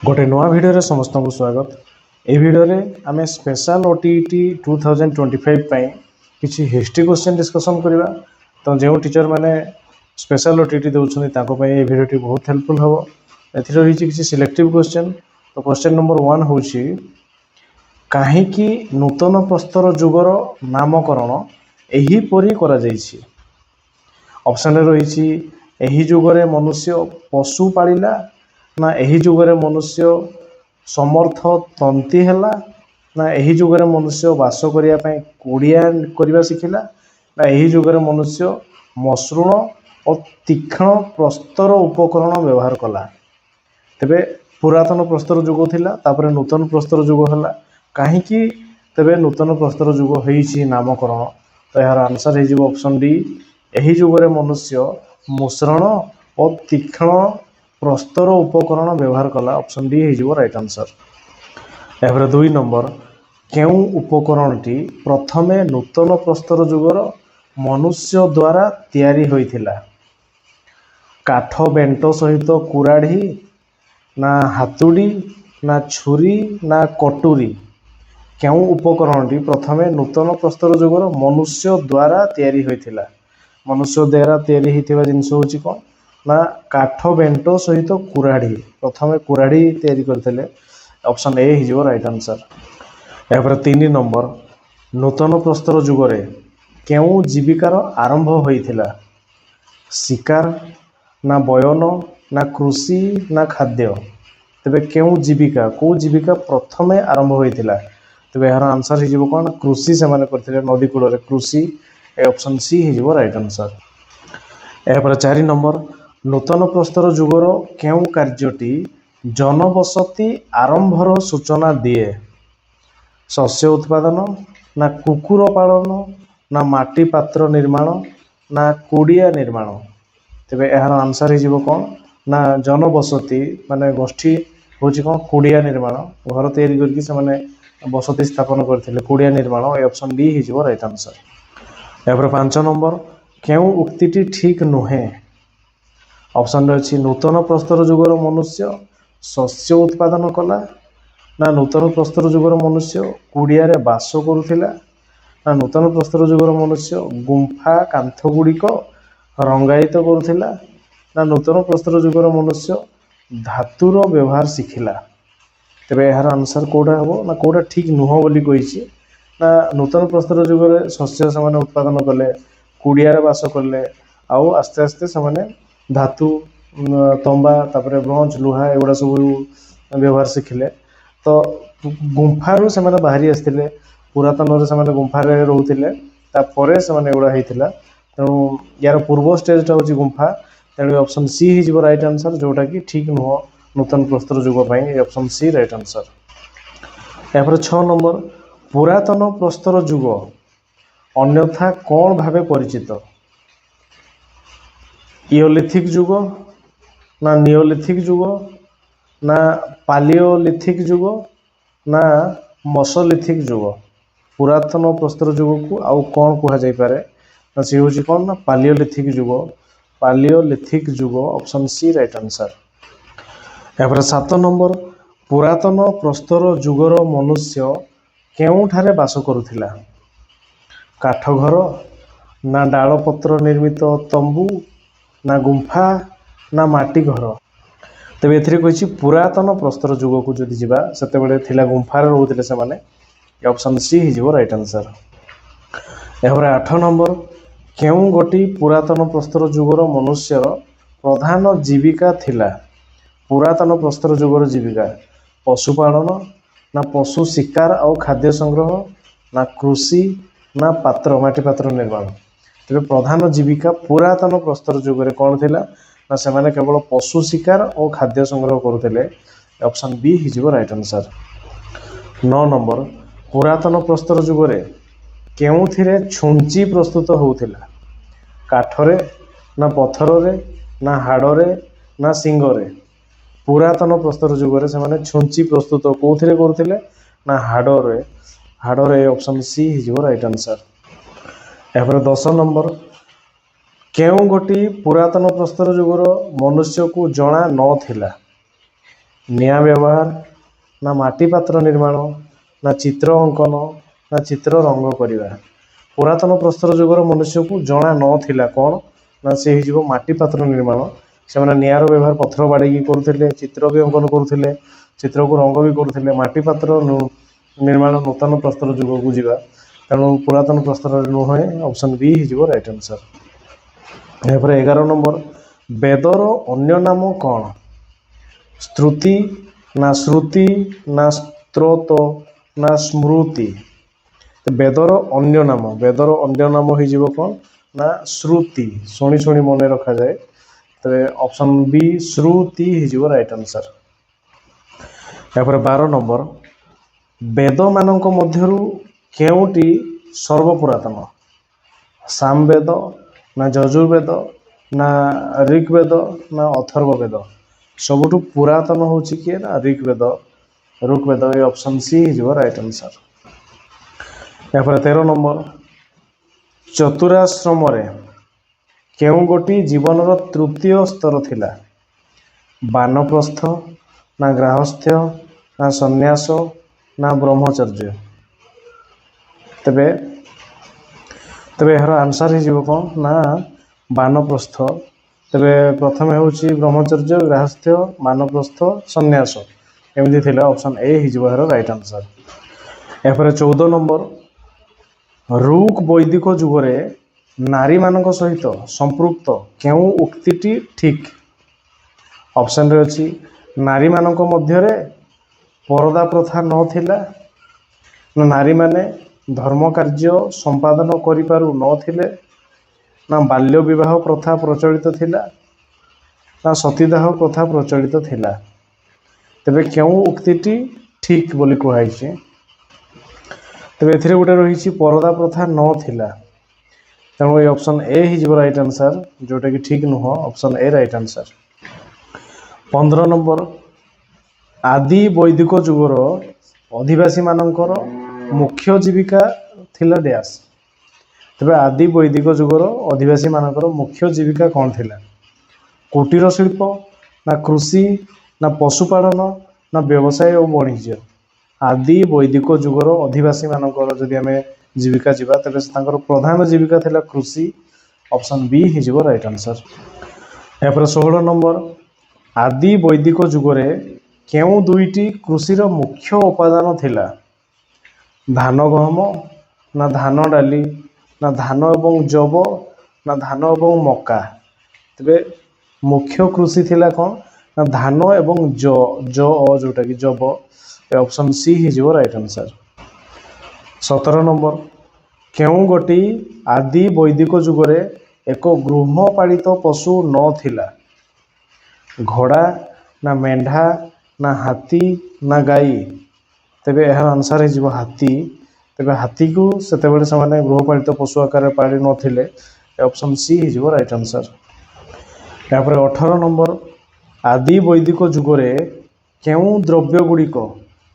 गोटे नुआ भिडियो समस्त को स्वागत। ए भिडियो आम स्पेशल ओटीईटी 2025 किसी हिस्ट्री क्वेश्चन डिस्कसन करवा। तो जो टीचर मैंने स्पेशल ओटीईटी दौरान ये भिडियोटी बहुत हेल्पफुल हम। ए किसी सिलेक्टिव क्वेश्चन। तो क्वेश्चन नंबर 1 हूँ कहीं नूतन प्रस्तर जुगर नामकरण एहीपरि करा जाइछि। ऑप्शन रही एही जुगरे मनुष्य पशु पालिला ना एही जुगरे मनुष्य समर्थ तंती हैला ना एही जुगरे मनुष्य वास करिया पय कुड़िया करबा शिखिला ना एही जुगरे मनुष्य मसृण और तीक्ष्ण प्रस्तर उपकरण व्यवहार कला। तेबे पुरातन प्रस्तर जुग थिला तापरे नूतन प्रस्तर जुग हैला। कहीं तेबे नूतन प्रस्तर जुग होईछि नामकरण। तो यार आंसर है जीवो ऑप्शन डी एही जुगरे मनुष्य मसृण और तीक्ष्ण प्रस्तर उपकरण व्यवहार कला। ऑप्शन डी है राइट आंसर। एवरे 2 नंबर केउ उपकरणटी प्रथमे नूतन प्रस्तर जुगर मनुष्य द्वारा तैयारी होइथिला। काठ बेंट सहित कुराढ़ी ना हातुड़ी ना छुरी ना कटुरी। केउ उपकरणटी प्रथमे नूतन प्रस्तर जुगर मनुष्य द्वारा तैयारी होइथिला। मनुष्य द्वारा तैयारी होइथिबा जिंस होछि कोन ना काठ बेंट सहित कुराढ़ी। प्रथमे कुराढ़ी तैयारी करथिले। ऑप्शन ए हिजो राइट आंसर। एपर 3 नंबर नूतन प्रस्तर जुगरे केउ जीविकार आरंभ होइथिला। शिकार ना बयन ना कृषि ना खाद्य। तबे केउ जीविका प्रथमे आरंभ होइथिला। तबे यार आंसर हिजो कोन कृषि से माने करथिले नदी कूल रे कृषि। ऑप्शन सी हिजो राइट आंसर। एपर 4 नंबर नूतन प्रस्तर जुगर केउ कार्यटी जनबसति आरंभर सूचना दिए। शस्य उत्पादन ना कुकुर पालन ना माटी पात्र निर्माण ना कुड़िया निर्माण। तेबे यार आंसर हिजो कोन ना जनबसति माने गोष्ठी होछि कोन कुड़िया निर्माण। घर तैयारी करके से माने बसति स्थापन करथिले कुड़िया निर्माण। ऑप्शन डी हिजो राइट आंसर। एपर 5 नंबर केउ उक्तिटी ठीक नुहे। ऑप्शन रही नूतन प्रस्तर जुगर मनुष्य शस्य उत्पादन कला ना नूतन प्रस्तर जुगर मनुष्य कुड़िया रे बास करुथिला ना नूतन प्रस्तर जुगर मनुष्य गुंफा कांथ गुड़िक रंगायित करुथिला ना नूतन प्रस्तर जुगर मनुष्य धातुर व्यवहार शिखिला। तेबे यार आंसर कोडा हबो ना कोडा ठीक नुह बोली कहिछि ना नूतन प्रस्तर जुगर शस्य से उत्पादन कले कुड़िया रे बास कले आउ आस्ते आस्ते से धातु तंबा तापरे ब्रोंज लुहा एगुड़ा सब व्यवहार शिखिले। तो गुंफारू से बाहरी आसते पुरातन से गुंफार रोते से एगुड़ा होता। तेणु यार पूर्व स्टेजटा हूँ गुंफा। तेणु ऑप्शन सी ही राइट आंसर जोटा कि ठीक नुह नूतन प्रस्तर जुग। Option C right answer. या 6 नंबर पुरातन प्रस्तर जुग अन्यथा कौन भावे परिचित। इयोलिथिक जुग ना नियोलिथिक जुग ना पालियोलिथिक जुग ना मसोलिथिक जुग। पुरातन प्रस्तर जुग को आउ कौन कह जाई पारे ना सी होची कौन ना पालियोलिथिक जुग। पालियोलिथिक जुग। Option C right answer. या 7 नंबर पुरातन प्रस्तर जुगर मनुष्य केउठारे बास करुथिला। काठ घर ना डाल पत्र निर्मित तंबू ना गुंफा ना माटी घर। तेबे एथिरे कहिछि पुरातन प्रस्तर जुग को जदि जिबा सेते बेले थिला गुंफार रहउथिले से माने। ऑप्शन सी हिजो राइट आंसर। एहरे 8 नंबर केउ गोटी पुरातन प्रस्तर जुगर मनुष्यर प्रधान जीविका थिला। पुरातन प्रस्तर जुगर जीविका पशुपालन ना पशु शिकार और खाद्य संग्रह ना कृषि ना पात्र माटी पात्र निर्माण। तेबे प्रधान जीविका पुरातन प्रस्तर जुगरे कौन थिला ना से माने केवल पशु शिकार और खाद्य संग्रह करुथिले। ऑप्शन बी हिजो राइट आंसर। 9 नंबर पुरातन प्रस्तर जुगरे केउथिरे छुंची प्रस्तुत होउथिला। काठरे ना पत्थर ना हाड़े ना सिंगरे। पुरातन प्रस्तर जुगरे से माने छुंची प्रस्तुत कौथिरे करुथिले ना हाड़े। ऑप्शन सी हिजो राइट आंसर। एपर 10 नंबर केउ गोटी पुरातन प्रस्तर जुगर मनुष्य को जना न थिला। ନିଆଁ ବ୍ୟବହାର, ନା ମାଟି ପାତ୍ର ନିର୍ମାଣ, ନା ଚିତ୍ର ଅଙ୍କନ, ନା ଚିତ୍ର ରଙ୍ଗ କରିବା। ପୁରାତନ ପ୍ରସ୍ତର ଯୁଗର ମନୁଷ୍ୟକୁ ଜଣା ନଥିଲା କ'ଣ ନା ସେ ହେଇଯିବ ମାଟି ପାତ୍ର ନିର୍ମାଣ। ସେମାନେ ନିଆଁର ବ୍ୟବହାର ପଥର ବାଡ଼େଇକି କରୁଥିଲେ, ଚିତ୍ର ବି ଅଙ୍କନ କରୁଥିଲେ, ଚିତ୍ରକୁ ରଙ୍ଗ ବି କରୁଥିଲେ। ମାଟି ପାତ୍ର ନିର୍ମାଣ ନୂତନ ପ୍ରସ୍ତର ଯୁଗକୁ ଯିବା, ତେଣୁ ପୁରାତନ ପ୍ରସ୍ତରରେ ନୁହେଁ, ଅପସନ୍ ବି ହେଇଯିବ ରାଇଟ୍ ଆନ୍ସର୍। ଏହାପରେ 11 ନମ୍ବର, ବେଦର ଅନ୍ୟ ନାମ କ'ଣ? ସ୍ତୁତି, ନା ଶ୍ରୁତି, ନା ସ୍ତ୍ରୋତ, ନା ସ୍ମୃତି। ବେଦର ଅନ୍ୟ ନାମ ହେଇଯିବ କ'ଣ ନା ଶ୍ରୁତି। ଶୁଣି ଶୁଣି ମନେ ରଖାଯାଏ, ତେବେ ଅପସନ୍ ବି ଶ୍ରୁତି ହେଇଯିବ ରାଇଟ୍ ଆନ୍ସର୍। ଏହାପରେ 12 ନମ୍ବର, ବେଦମାନଙ୍କ ମଧ୍ୟରୁ କେଉଁଟି ସର୍ବପୁରାତନ? ସାମବେଦ, ନା ଯଜୁର୍ବେଦ, ନା ଋଗ୍ବେଦ, ନା ଅଥର୍ବବେଦ। ସବୁଠୁ ପୁରାତନ ହେଉଛି କିଏ ନା ଋଗ୍ବେଦ। ଏ ଅପସନ୍ ସି ହେଇଯିବ ରାଇଟ୍ ଆନ୍ସର୍। ଏହାପରେ 13 ନମ୍ବର, ଚତୁରାଶ୍ରମରେ କେଉଁ ଗୋଟି ଜୀବନର ତୃତୀୟ ସ୍ତର ଥିଲା? ବାନପ୍ରସ୍ଥ, ନା ଗ୍ରାହସ୍ଥ୍ୟ, ନା ସନ୍ନ୍ୟାସ, ନା ବ୍ରହ୍ମଚର୍ଯ୍ୟ। ତେବେ ଏହାର ଆନ୍ସର୍ ହେଇଯିବ କ'ଣ ନା ବାନପ୍ରସ୍ଥ। ତେବେ ପ୍ରଥମେ ହେଉଛି ବ୍ରହ୍ମଚର୍ଯ୍ୟ, ଗ୍ରାହସ୍ଥ୍ୟ, ବାନପ୍ରସ୍ଥ, ସନ୍ନ୍ୟାସ, ଏମିତି ଥିଲା। ଅପସନ୍ ଏ ହେଇଯିବ ଏହାର ରାଇଟ୍ ଆନ୍ସର୍। ଏହାପରେ 14 ନମ୍ବର, ଋକ୍ ବୈଦିକ ଯୁଗରେ ନାରୀମାନଙ୍କ ସହିତ ସମ୍ପୃକ୍ତ କେଉଁ ଉକ୍ତିଟି ଠିକ୍? ଅପସନ୍ରେ ଅଛି, ନାରୀମାନଙ୍କ ମଧ୍ୟରେ ପରଦା ପ୍ରଥା ନଥିଲା, ନା ନାରୀମାନେ ଧର୍ମ କାର୍ଯ୍ୟ ସମ୍ପାଦନ କରିପାରୁ ନଥିଲେ, ନା ବାଲ୍ୟ ବିବାହ ପ୍ରଥା ପ୍ରଚଳିତ ଥିଲା, ନା ସତୀଦାହ ପ୍ରଥା ପ୍ରଚଳିତ ଥିଲା। ତେବେ କେଉଁ ଉକ୍ତିଟି ଠିକ୍ ବୋଲି କୁହାଯାଇଛି? ତେବେ ଏଥିରେ ଗୋଟେ ରହିଛି ପରଦା ପ୍ରଥା ନଥିଲା, ତେଣୁ ଏ ଅପସନ୍ ଏ ହେଇଯିବ ରାଇଟ୍ ଆନ୍ସର୍, ଯେଉଁଟାକି ଠିକ୍ ନୁହଁ। Option A right answer. 15 number, ଆଦି ବୈଦିକ ଯୁଗର ଅଧିବାସୀମାନଙ୍କର ମୁଖ୍ୟ ଜୀବିକା ଥିଲା ଡ୍ୟାସ୍। ତେବେ ଆଦି ବୈଦିକ ଯୁଗର ଅଧିବାସୀମାନଙ୍କର ମୁଖ୍ୟ ଜୀବିକା କ'ଣ ଥିଲା? କୁଟୀର ଶିଳ୍ପ, ନା କୃଷି, ନା ପଶୁପାଳନ, ନା ବ୍ୟବସାୟ ଓ ବାଣିଜ୍ୟ। ଆଦି ବୈଦିକ ଯୁଗର ଅଧିବାସୀମାନଙ୍କର ଯଦି ଆମେ ଜୀବିକା ଯିବା, ତେବେ ତାଙ୍କର ପ୍ରଧାନ ଜୀବିକା ଥିଲା କୃଷି। ଅପସନ୍ ବି ହେଇଯିବ ରାଇଟ୍ ଆନ୍ସର୍। ଏହାପରେ 16 ନମ୍ବର, ଆଦି ବୈଦିକ ଯୁଗରେ କେଉଁ ଦୁଇଟି କୃଷିର ମୁଖ୍ୟ ଉପାଦାନ ଥିଲା? ଧାନ ଗହମ, ନା ଧାନ ଡାଲି, ନା ଧାନ ଏବଂ ଯବ, ନା ଧାନ ଏବଂ ମକା। ତେବେ ମୁଖ୍ୟ କୃଷି ଥିଲା କ'ଣ ନା ଧାନ ଏବଂ ଯେଉଁଟାକି ଯବ। ଏ ଅପସନ୍ ସି ହେଇଯିବ ରାଇଟ୍ ଆନ୍ସର୍। 17 ନମ୍ବର, କେଉଁ ଗୋଟି ଆଦି ବୈଦିକ ଯୁଗରେ ଏକ ଗୃହପାଳିତ ପଶୁ ନଥିଲା? ଘୋଡ଼ା, ନା ମେଣ୍ଢା, ନା ହାତୀ, ନା ଗାଈ। ତେବେ ଏହାର ଆନ୍ସର୍ ହେଇଯିବ ହାତୀ। ତେବେ ହାତୀକୁ ସେତେବେଳେ ସେମାନେ ଗୃହପାଳିତ ପଶୁ ଆକାରରେ ପାଳି ନଥିଲେ। ଏ ଅପସନ୍ ସି ହେଇଯିବ ରାଇଟ୍ ଆନ୍ସର୍। ତାପରେ 18 ନମ୍ବର, ଆଦି ବୈଦିକ ଯୁଗରେ କେଉଁ ଦ୍ରବ୍ୟ ଗୁଡ଼ିକ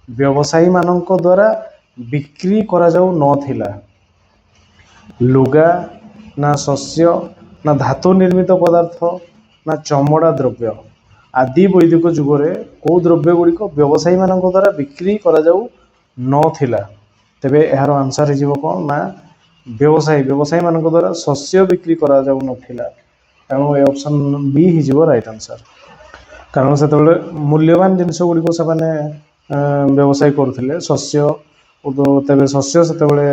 ବ୍ୟବସାୟୀମାନଙ୍କ ଦ୍ୱାରା ବିକ୍ରି କରାଯାଉ ନଥିଲା? ଲୁଗା, ନା ଶସ୍ୟ, ନା ଧାତୁ ନିର୍ମିତ ପଦାର୍ଥ, ନା ଚମଡ଼ା ଦ୍ରବ୍ୟ। ଆଦି ବୈଦିକ ଯୁଗରେ କେଉଁ ଦ୍ରବ୍ୟ ଗୁଡ଼ିକ ବ୍ୟବସାୟୀମାନଙ୍କ ଦ୍ୱାରା ବିକ୍ରି କରାଯାଉ ନଥିଲା? ତେବେ ଏହାର ଆନ୍ସର୍ ହେଇଯିବ କ'ଣ ନା ବ୍ୟବସାୟୀମାନଙ୍କ ଦ୍ୱାରା ଶସ୍ୟ ବିକ୍ରି କରାଯାଉନଥିଲା। ତେଣୁ ଏ ଅପସନ୍ ବି ହେଇଯିବ ରାଇଟ୍ ଆନ୍ସର୍। କାରଣ ସେତେବେଳେ ମୂଲ୍ୟବାନ ଜିନିଷ ଗୁଡ଼ିକ ସେମାନେ ବ୍ୟବସାୟ କରୁଥିଲେ, ଶସ୍ୟ। ତେବେ ଶସ୍ୟ ସେତେବେଳେ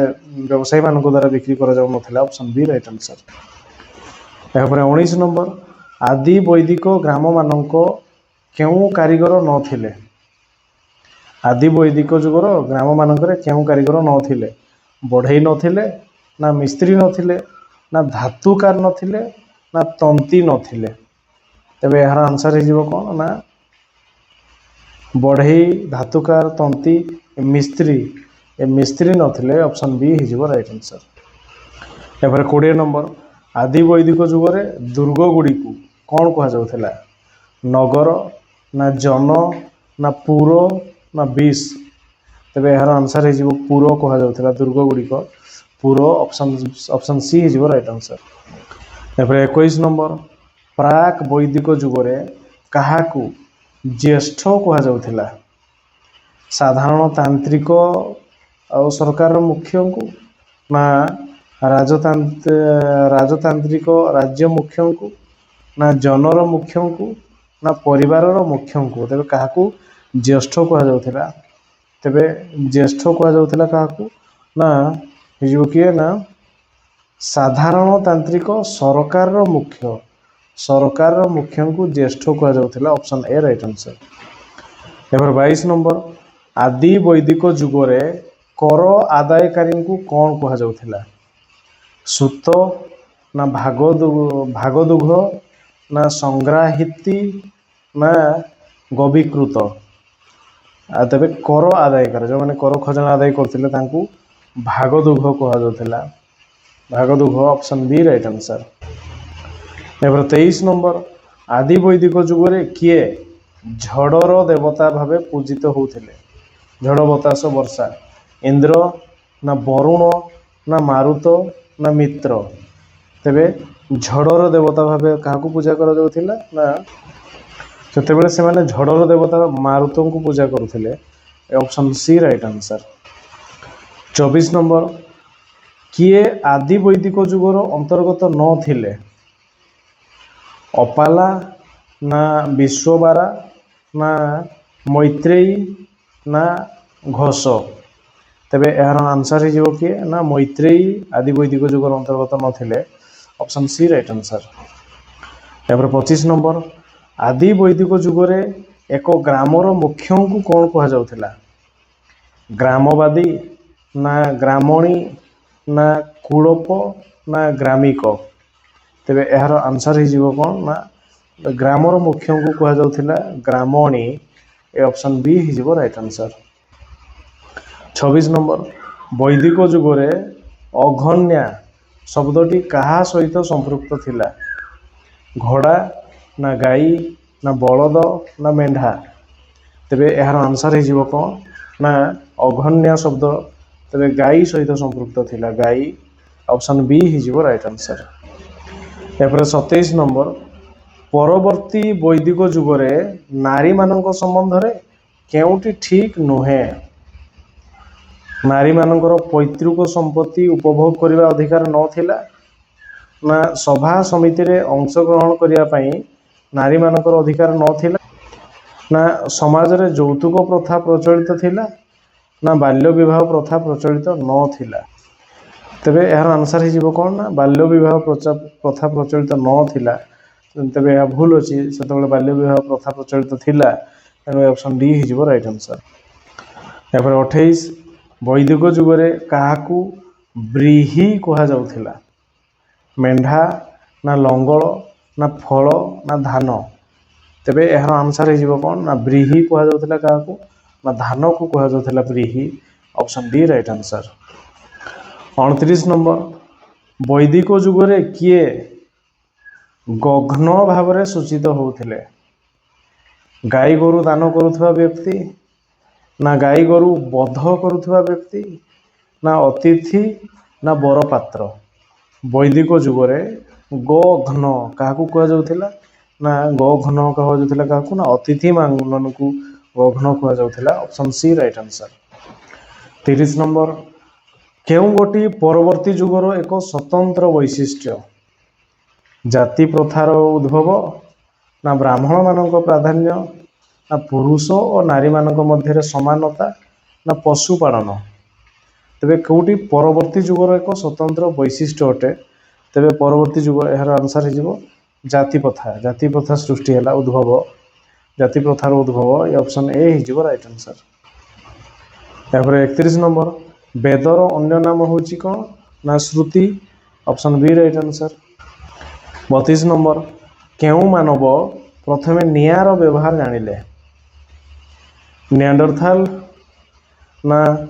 ବ୍ୟବସାୟୀମାନଙ୍କ ଦ୍ୱାରା ବିକ୍ରି କରାଯାଉନଥିଲା। Option B right answer. ଏହାପରେ 19 ନମ୍ବର, ଆଦି ବୈଦିକ ଗ୍ରାମମାନଙ୍କ କେଉଁ କାରିଗର ନଥିଲେ? ଆଦି ବୈଦିକ ଯୁଗର ଗ୍ରାମମାନଙ୍କରେ କେଉଁ କାରିଗର ନଥିଲେ? ବଢ଼େଇ ନଥିଲେ, ନା ମିସ୍ତ୍ରୀ ନଥିଲେ, ନା ଧାତୁକାର ନଥିଲେ, ନା ତନ୍ତୀ ନଥିଲେ। ତେବେ ଏହାର ଆନ୍ସର୍ ହେଇଯିବ କ'ଣ ନା ବଢ଼େଇ, ଧାତୁକାର, ତନ୍ତୀ, ମିସ୍ତ୍ରୀ ନଥିଲେ। ଅପସନ୍ ବି ହେଇଯିବ ରାଇଟ୍ ଆନ୍ସର୍। ଏହାପରେ 20 ନମ୍ବର, ଆଦି ବୈଦିକ ଯୁଗରେ ଦୁର୍ଗ ଗୁଡ଼ିକୁ କ'ଣ କୁହାଯାଉଥିଲା? ନଗର, ନା ଜନ, ନା ପୁର, ନା ବିସ୍। ତେବେ ଏହାର ଆନ୍ସର୍ ହେଇଯିବ ପୁର କୁହାଯାଉଥିଲା ଦୁର୍ଗ ଗୁଡ଼ିକ। ପୁର। ଅପସନ୍ ସି ହେଇଯିବ ରାଇଟ୍ ଆନ୍ସର୍। ଏହାପରେ 21 ନମ୍ବର, ପ୍ରାକ୍ ବୈଦିକ ଯୁଗରେ କାହାକୁ ज्येष्ठ कहुला साधारणतांत्रिक और सरकार मुख्य को ना राजतांत्रिक राज्य मुख्य को ना जनर मुख्य को ना परिवार मुख्य को तेरे क्या ज्येष्ठ कहुला तेरे ज्येष्ठ कहुला क्या ना जो किए ना साधारणतांत्रिक सरकार मुख्य को ज्येष्ठ कहुला ऑप्शन ए राइट आंसर। एबार 22 नंबर आदि वैदिक जुगरे कर आदायकारी को कौन कहुला सूत ना भागदुघ ना संग्राहिती ना गवीकृत तेरे कर आदायकार जो मैंने कर खजना आदाय करते भागदुघ कहुला भागदुघ ऑप्शन बी राइट आंसर। एबार 23 नंबर आदि वैदिक जुगरे किए झड़र देवता भावे पूजित होते झड़ बतास वर्षा इंद्र ना वरुण ना मारुत ना मित्र तेरे झड़र देवता भावे क्या पूजा कर से माने झड़र देवता मारुत को पूजा करुले option C right answer. 24 number किए आदि वैदिक जुगर अंतर्गत न थिले अपाला ना विश्वबारा ना मैत्रेयी ना घोष तेरे यार आंसर हो किए ना मैत्रेयी आदि वैदिक जुगर अंतर्गत नथिले ऑप्शन सी राइट आंसर। एबार 25 नंबर आदि वैदिक जुगरे एक ग्रामर मुख्य को कौन कहुला ग्रामवादी ना ग्रामणी ना कूलप ना ग्रामिक तेरे यार आंसर हो कौन ना ग्रामर मुख्य को कहुला ग्रामणी ए ऑप्शन बी हो राइट आंसर। 26 नंबर वैदिक जुगरे अघन्या शब्दटी कहा सहित संपृक्त थिला घोड़ा ना गाई ना बलद ना मेढ़ा तेरे यार आंसर हो कौन ना अघन्या शब्द तेरे गाई सहित संपृक्त थिला गाई ऑप्शन बी हो राइट आंसर। एपर 27 नंबर परवर्ती वैदिक जुगरे नारी मानक संबंध रे केउटी ठीक नुहे नारी मानकर पैतृक संपत्ति उपभोग करने अधिकार नथिला ना सभा समिति रे अंशग्रहण करने नारी मानकर अधिकार नथिला ना समाज रे यौतुक प्रथा प्रचलित थिला ना बाल्य विवाह प्रथा प्रचलित नथिला तेरे यार आंसर हो कौन ना बाल्य विवाह प्रथा प्रचलित नथिला तेरे यह भूल अच्छी से बाल्य विवाह प्रथा प्रचलित थिला तेणु ऑप्शन डी हो राइट आंसर। एपर 28 वैदिक जुगरे काहाकू ब्रीही कहुला मेढ़ा ना लंगल ना फल ना धान तेरे यार आंसर हो कौन ना ब्रीही कहुला क्या ना धान को कहुला ब्रीही option D right answer. 29 number वैदिक जुगरे किए गघ्न भाव में सूचित होते गाई गोरु दान करुवा व्यक्ति ना गाई गोरु बध करुवा व्यक्ति ना अतिथि ना बरपात्र वैदिक जुगरे गघ्न क्या कहुला ना गघ्न कहुला क्या ना अतिथि मान को गघ्न कहुला option C right answer. 30 number केउ गोटी परवर्ती जुगर एक स्वतंत्र वैशिष्ट्य जाति प्रथार उद्भव ना ब्राह्मण मानक प्राधान्य ना पुरुष और नारी मानक मध्य समानता ना पशुपालन तेरे कौटी परवर्ती जुगर एक स्वतंत्र वैशिष्ट्य अटे तेरे परवर्ती जुग यार आंसर हो जाति प्रथा सृष्टि है उद्भव जाति प्रथार उद्भव ये ऑप्शन ए हो राइट आंसर। यापर 31 नंबर वेदर अन्य नाम हूँ कौन ना श्रुति option B right answer. 32 number केउ मानव प्रथमे निआर व्यवहार जानिले निएंडरथाल ना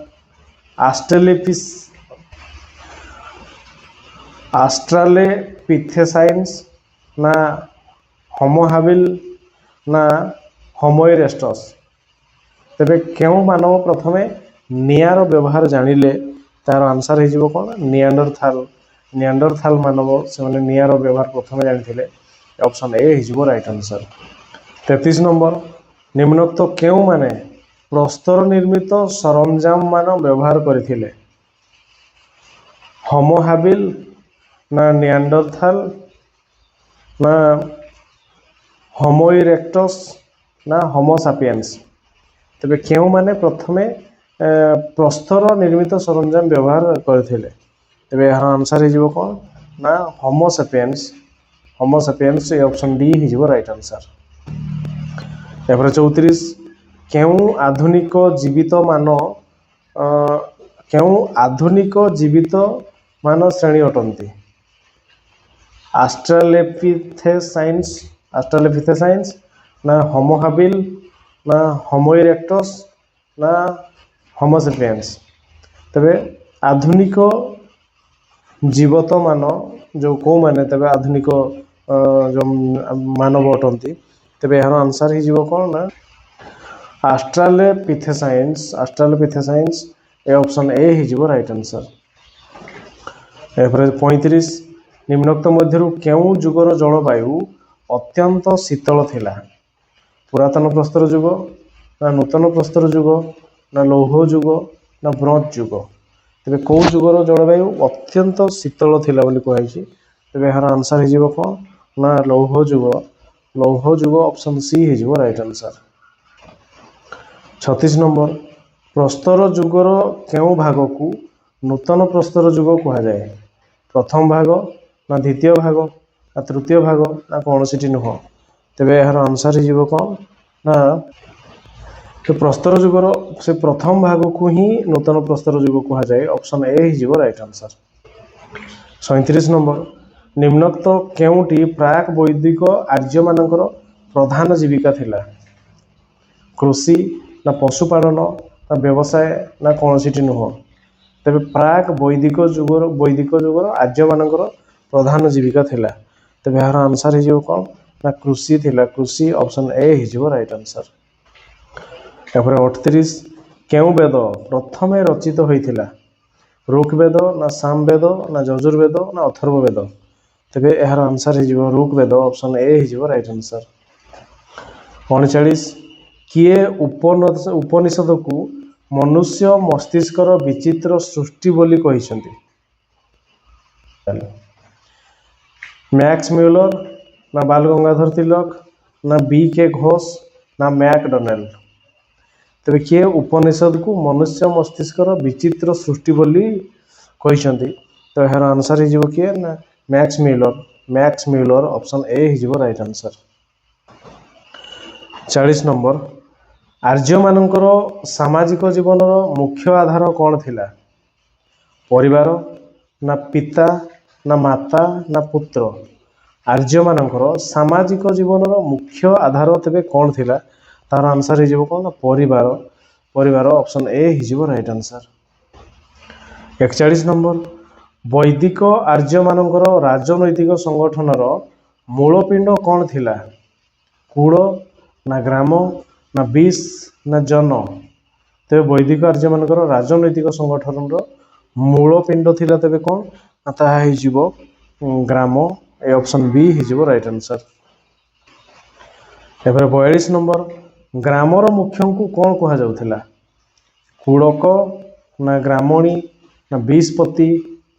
आस्ट्रालोपिथेसाइन्स ना होमो हाबिल ना होमो इरेक्टस तेरे केउ मानव प्रथमे निआर व्यवहार जानिले तार आंसर हो कौन निएंडरथाल मानव से निआर व्यवहार प्रथमे जानी ऑप्शन ए हो राइट आंसर। 33 नंबर ନିମ୍ନୋକ୍ତ କେଉଁମାନେ ପ୍ରସ୍ତର ନିର୍ମିତ ସରଞ୍ଜାମ ମାନ ବ୍ୟବହାର କରିଥିଲେ? ହୋମୋ ହାବିଲ ନା ନିଆଣ୍ଡରଥାଲ ନା ହୋମୋ ଇରେକ୍ଟସ୍ ନା ହୋମୋ ସାପିଏନ୍ସ? ତେବେ କେଉଁମାନେ ପ୍ରଥମେ ପ୍ରସ୍ତର ନିର୍ମିତ ସରଞ୍ଜାମ ବ୍ୟବହାର କରିଥିଲେ? ତେବେ ଏହାର ଆନ୍ସର ହେଇଯିବ କ'ଣ ନା ହୋମୋ ସାପିଏନ୍ସ। ହୋମୋ ସାପିଏନ୍ସ ଏ ଅପସନ୍ ଡି ହେଇଯିବ ରାଇଟ୍ ଆନ୍ସର। ଏପରେ 34 କେଉଁ ଆଧୁନିକ ଜୀବିତ ମାନ ଶ୍ରେଣୀ ଅଟନ୍ତି? ଆଷ୍ଟ୍ରାଲୋପିଥେସାଇନ୍ସ ନା ହୋମୋ ହାବିଲ ନା ହୋମୋ ଇରେକ୍ଟସ୍ ନା ହୋମୋ ସାପିଏନ୍ସ? ତେବେ ଆଧୁନିକ ଜୀବତ ମାନ ଯେଉଁ କେଉଁମାନେ ତେବେ ଆଧୁନିକ ଯେଉଁ ମାନବ ଅଟନ୍ତି? ତେବେ ଏହାର ଆନ୍ସର ହେଇଯିବ କ'ଣ ନା ଆଷ୍ଟ୍ରାଲୋପିଥେସାଇନ୍ସ ଏ ଅପସନ୍ ଏ ହେଇଯିବ ରାଇଟ୍ ଆନ୍ସର। ଏପରେ 35 ନିମ୍ନୋକ୍ତ ମଧ୍ୟରୁ କେଉଁ ଯୁଗର ଜଳବାୟୁ ଅତ୍ୟନ୍ତ ଶୀତଳ ଥିଲା? ପୁରାତନ ପ୍ରସ୍ତର ଯୁଗ ନା ନୂତନ ପ୍ରସ୍ତର ଯୁଗ ନା ଲୌହ ଯୁଗ ନା ବ୍ରୋଞ୍ଜ ଯୁଗ? ତେବେ କେଉଁ ଯୁଗର ଜଳବାୟୁ ଅତ୍ୟନ୍ତ ଶୀତଳ ଥିଲା ବୋଲି କୁହାଯାଇଛି? ତେବେ ଏହାର ଆନ୍ସର ହେଇଯିବ କ'ଣ ନା ଲୌହ ଯୁଗ ଅପସନ୍ ସି ହେଇଯିବ ରାଇଟ୍ ଆନ୍ସର। 36 ନମ୍ବର ପ୍ରସ୍ତର ଯୁଗର କେଉଁ ଭାଗକୁ ନୂତନ ପ୍ରସ୍ତର ଯୁଗ କୁହାଯାଏ? ପ୍ରଥମ ଭାଗ ନା ଦ୍ୱିତୀୟ ଭାଗ ନା ତୃତୀୟ ଭାଗ ନା କୌଣସିଟି ନୁହଁ? ତେବେ ଏହାର ଆନ୍ସର ହେଇଯିବ କ'ଣ ନା ପ୍ରସ୍ତର ଯୁଗର ସେ ପ୍ରଥମ ଭାଗକୁ ହିଁ ନୂତନ ପ୍ରସ୍ତର ଯୁଗ କୁହାଯାଏ। ଅପସନ୍ ଏ ହେଇଯିବ ରାଇଟ୍ ଆନ୍ସର। 37 ନମ୍ବର ନିମ୍ନୋକ୍ତ କେଉଁଟି ପ୍ରାକ୍ ବୈଦିକ ଆର୍ଯ୍ୟମାନଙ୍କର ପ୍ରଧାନ ଜୀବିକା ଥିଲା? କୃଷି ନା ପଶୁପାଳନ ନା ବ୍ୟବସାୟ ନା କୌଣସିଟି ନୁହଁ? ତେବେ ପ୍ରାକ୍ ବୈଦିକ ଯୁଗର ଆର୍ଯ୍ୟମାନଙ୍କର ପ୍ରଧାନ ଜୀବିକା ଥିଲା। ତେବେ ଏହାର ଆନ୍ସର ହେଇଯିବ କ'ଣ ନା କୃଷି ଥିଲା। କୃଷି ଅପସନ୍ ଏ ହେଇଯିବ ରାଇଟ୍ ଆନ୍ସର। ଏପରେ 38 କେଉଁ ବେଦ ପ୍ରଥମେ ରଚିତ ହୋଇଥିଲା? ଋକ୍ ବେଦ ନା ସାମ ବେଦ ନା ଯଜୁର୍ବେଦ ନା ଅଥର୍ବ ବେଦ? ତେବେ ଏହାର ଆନ୍ସର ହେଇଯିବ ଋକ୍ ବେଦ ଅପସନ୍ ଏ ହେଇଯିବ ରାଇଟ୍ ଆନ୍ସର। 39 କିଏ ଉପନିଷଦକୁ ମନୁଷ୍ୟ ମସ୍ତିଷ୍କର ବିଚିତ୍ର ସୃଷ୍ଟି ବୋଲି କହିଛନ୍ତି? ମ୍ୟାକ୍ସ ମ୍ୟୁଲର ନା ବାଲ ଗଙ୍ଗାଧର ତିଲକ ନା B.K. ଘୋଷ ନା ମ୍ୟାକଡୋନେଲ୍? ତେବେ କିଏ ଉପନିଷଦକୁ ମନୁଷ୍ୟ ମସ୍ତିଷ୍କର ବିଚିତ୍ର ସୃଷ୍ଟି ବୋଲି କହିଛନ୍ତି? ତ ଏହାର ଆନ୍ସର ହେଇଯିବ କିଏ ନା ମ୍ୟାକ୍ସ ମ୍ୟୁଲର ଅପସନ୍ ଏ ହେଇଯିବ ରାଇଟ୍ ଆନ୍ସର। 40 ନମ୍ବର ଆର୍ଯ୍ୟମାନଙ୍କର ସାମାଜିକ ଜୀବନର ମୁଖ୍ୟ ଆଧାର କ'ଣ ଥିଲା? ପରିବାର ନା ପିତା ନା ମାତା ନା ପୁତ୍ର? ଆର୍ଯ୍ୟମାନଙ୍କର ସାମାଜିକ ଜୀବନର ମୁଖ୍ୟ ଆଧାର ତେବେ କ'ଣ ଥିଲା? ତାର ଆନ୍ସର ହେଇଯିବ କ'ଣ ନା ପରିବାର ଅପସନ୍ ଏ ହେଇଯିବ ରାଇଟ୍ ଆନ୍ସର। 41 ନମ୍ବର ବୈଦିକ ଆର୍ଯ୍ୟମାନଙ୍କର ରାଜନୈତିକ ସଂଗଠନର ମୂଳପିଣ୍ଡ କ'ଣ ଥିଲା? କୁଳ ନା ଗ୍ରାମ ନା ବିଶ ନା ଜନ? ତେବେ ବୈଦିକ ଆର୍ଯ୍ୟମାନଙ୍କର ରାଜନୈତିକ ସଂଗଠନର ମୂଳ ପିଣ୍ଡ ଥିଲା ତେବେ କ'ଣ ନା ତାହା ହେଇଯିବ ଗ୍ରାମ। ଏ ଅପସନ୍ ବି ହେଇଯିବ ରାଇଟ୍ ଆନ୍ସର। ଏପରେ 42 ନମ୍ବର ଗ୍ରାମର ମୁଖ୍ୟଙ୍କୁ କ'ଣ କୁହାଯାଉଥିଲା? କୁଳକ ନା ଗ୍ରାମଣୀ ନା ବିଶପତି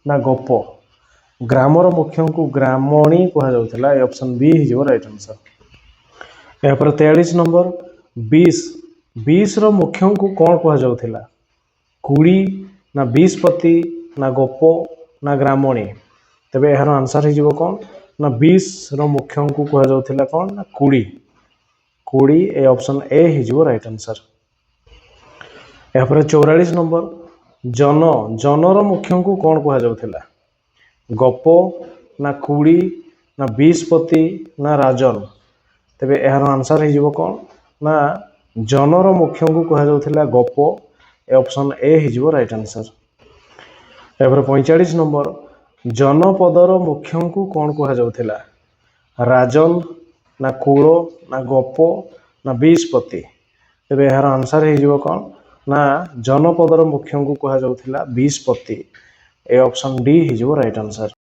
ନା ଗୋପ? ଗ୍ରାମର ମୁଖ୍ୟଙ୍କୁ ଗ୍ରାମଣୀ କୁହାଯାଉଥିଲା। ଏ ଅପସନ୍ ବି ହେଇଯିବ ରାଇଟ୍ ଆନ୍ସର। ଏହାପରେ 43 ନମ୍ବର ବିଶର ମୁଖ୍ୟଙ୍କୁ କ'ଣ କୁହାଯାଉଥିଲା? କୁଳି ନା ବିଶପତି ନା ଗୋପ ନା ଗ୍ରାମଣୀ? ତେବେ ଏହାର ଆନ୍ସର ହେଇଯିବ କ'ଣ ନା ବିଶର ମୁଖ୍ୟଙ୍କୁ କୁହାଯାଉଥିଲା କ'ଣ ନା କୁଳି। ଏ ଅପସନ୍ ଏ ହେଇଯିବ ରାଇଟ୍ ଆନ୍ସର। ଏହାପରେ 44 ନମ୍ବର ଜନର ମୁଖ୍ୟଙ୍କୁ କ'ଣ କୁହାଯାଉଥିଲା? ଗୋପ ନା କୁଳି ନା ବିଶପତି ନା ରାଜନ? ତେବେ ଏହାର ଆନ୍ସର ହେଇଯିବ କ'ଣ ନା ଜନର ମୁଖ୍ୟଙ୍କୁ କୁହାଯାଉଥିଲା ଗୋପ। ଏ ଅପସନ୍ ଏ ହେଇଯିବ ରାଇଟ୍ ଆନ୍ସର। ଏହାପରେ 45 ନମ୍ବର ଜନପଦର ମୁଖ୍ୟଙ୍କୁ କ'ଣ କୁହାଯାଉଥିଲା? ରାଜନ ନା କୁଳ ନା ଗୋପ ନା ବିଶପତି? ତେବେ ଏହାର ଆନ୍ସର ହେଇଯିବ କ'ଣ ନା ଜନପଦର ମୁଖ୍ୟଙ୍କୁ କୁହାଯାଉଥିଲା ବିଶପତି। ଏ ଅପସନ୍ ଡି ହେଇଯିବ ରାଇଟ୍ ଆନ୍ସର।